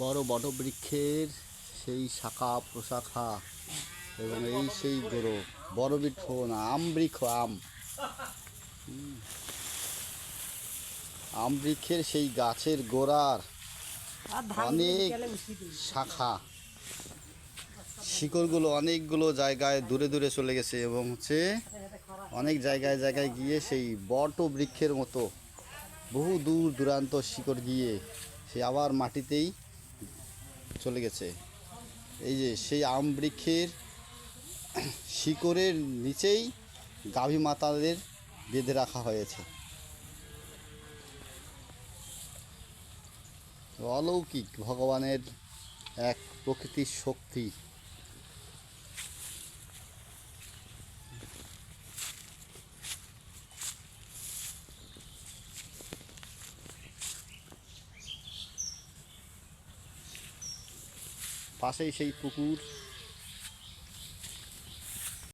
বড় বটবৃক্ষের সেই শাখা প্রশাখা এবং এই সেই গোড়ো, বড় বৃক্ষ না, আম বৃক্ষ, আম বৃক্ষের সেই গাছের গোড়ার অনেক শাখা, শিকড়গুলো অনেকগুলো জায়গায় দূরে দূরে চলে গেছে এবং অনেক জায়গায় জায়গায় গিয়ে সেই বট বৃক্ষের মতো বহু দূর দূরান্ত শিকড় গিয়ে সে আবার মাটিতেই চলে গেছে। এই যে সেই আম বৃক্ষের শিকড়ের নিচেই গাভী মাতাদের বেঁধে রাখা হয়েছে। অলৌকিক ভগবানের এক প্রকৃতির শক্তি। পাশেই সেই পুকুর।